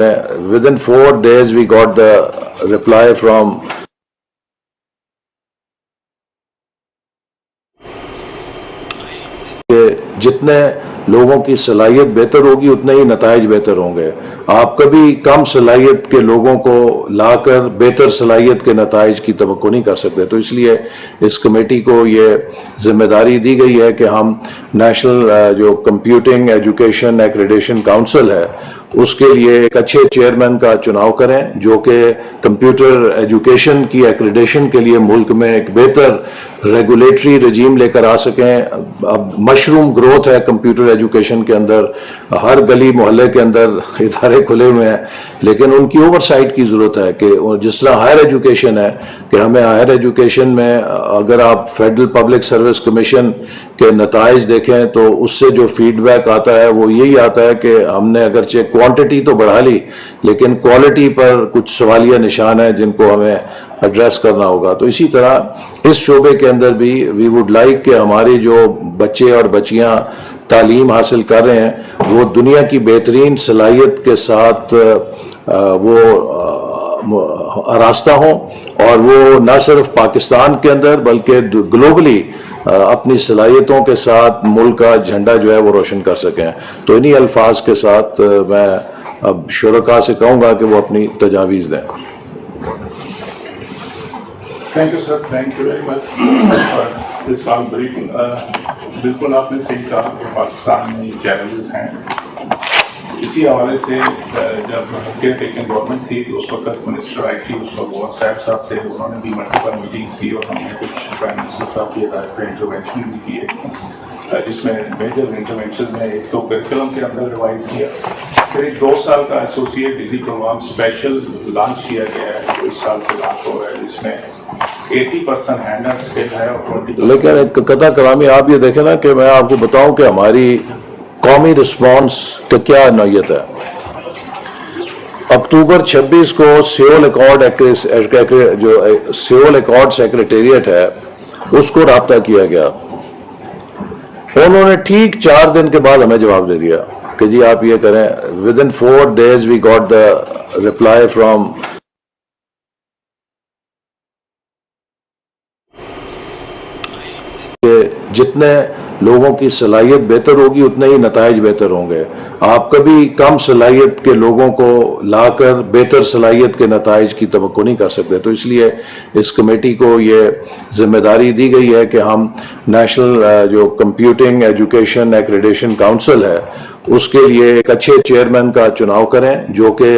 Within 4 days we got the reply from کہ جتنے لوگوں کی صلاحیت بہتر ہوگی اتنے ہی نتائج بہتر ہوں گے. آپ کبھی کم صلاحیت کے لوگوں کو لا کر بہتر صلاحیت کے نتائج کی توقع نہیں کر سکتے. تو اس لیے اس کمیٹی کو یہ ذمہ داری دی گئی ہے کہ ہم نیشنل جو کمپیوٹنگ ایجوکیشن ایکریڈیشن کاؤنسل ہے اس کے لیے ایک اچھے چیئرمین کا چناؤ کریں جو کہ کمپیوٹر ایجوکیشن کی ایکریڈیشن کے لیے ملک میں ایک بہتر ریگولیٹری رجیم لے کر آ سکیں. اب مشروم گروتھ ہے کمپیوٹر ایجوکیشن کے اندر, ہر گلی محلے کے اندر ادارے کھلے ہوئے ہیں, لیکن ان کی اوور سائٹ کی ضرورت ہے کہ جس طرح ہائر ایجوکیشن ہے کہ ہمیں ہائر ایجوکیشن میں اگر آپ فیڈرل پبلک سروس کمیشن کے نتائج دیکھیں تو اس سے جو فیڈ بیک آتا ہے وہ یہی آتا ہے کہ ہم نے اگرچہ کوانٹٹی تو بڑھا لی لیکن کوالٹی پر کچھ سوالیہ نشان ہیں جن کو ہمیں ایڈریس کرنا ہوگا. تو اسی طرح اس شعبے کے اندر بھی وی ووڈ لائک کہ ہماری جو بچے اور بچیاں تعلیم حاصل کر رہے ہیں وہ دنیا کی بہترین صلاحیت کے ساتھ وہ آراستہ ہوں اور وہ نہ صرف پاکستان کے اندر بلکہ گلوبلی اپنی صلاحیتوں کے ساتھ ملک کا جھنڈا جو ہے وہ روشن کر سکیں. تو انہی الفاظ کے ساتھ میں اب شرکاء سے کہوں گا کہ وہ اپنی تجاویز دیں. Thank you sir, thank you very much for this long briefing. بالکل آپ نے صحیح کہا کہ پاکستان میں چیلنجز ہیں. اسی حوالے سے جب کیئر ٹیکنگ گورنمنٹ تھی تو اس وقت منسٹر آئی تھی, اس وقت وہ صاحب صاحب تھے, انہوں نے بھی ملٹیپل میٹنگس کی اور ہم نے کچھ پرائم منسٹر صاحب کی ادارے پہ انٹروینشن بھی کیے جس میں میجر انٹروینشن میں ایک تو کریکولم کے اندر ریوائز کیا, پھر ایک 2 سال کا associate degree programme special launch کیا گیا ہے جو اس سال سے لانچ ہو رہا ہے جس میں 80% ہینڈ اینڈ اسکل ہے اور 20%. لیکن ایک قطع کلامی آپ یہ دیکھیں نا کہ میں آپ کو بتاؤں کہ ہماری قومی رسپانس کا کیا نوعیت ہے. اکتوبر 26 کو سیول ایکارڈ جو سیول ایکارڈ سیکریٹریٹ ہے اس کو رابطہ کیا گیا. انہوں نے ٹھیک 4 دن کے بعد ہمیں جواب دے دیا کہ جی آپ یہ کریں. ودن 4 days we got the reply from کہ جتنے لوگوں کی صلاحیت بہتر ہوگی اتنے ہی نتائج بہتر ہوں گے. آپ کبھی کم صلاحیت کے لوگوں کو لا کر بہتر صلاحیت کے نتائج کی توقع نہیں کر سکتے. تو اس لیے اس کمیٹی کو یہ ذمہ داری دی گئی ہے کہ ہم نیشنل جو کمپیوٹنگ ایجوکیشن ایکریڈیشن کاؤنسل ہے اس کے لیے ایک اچھے چیئرمین کا چناؤ کریں جو کہ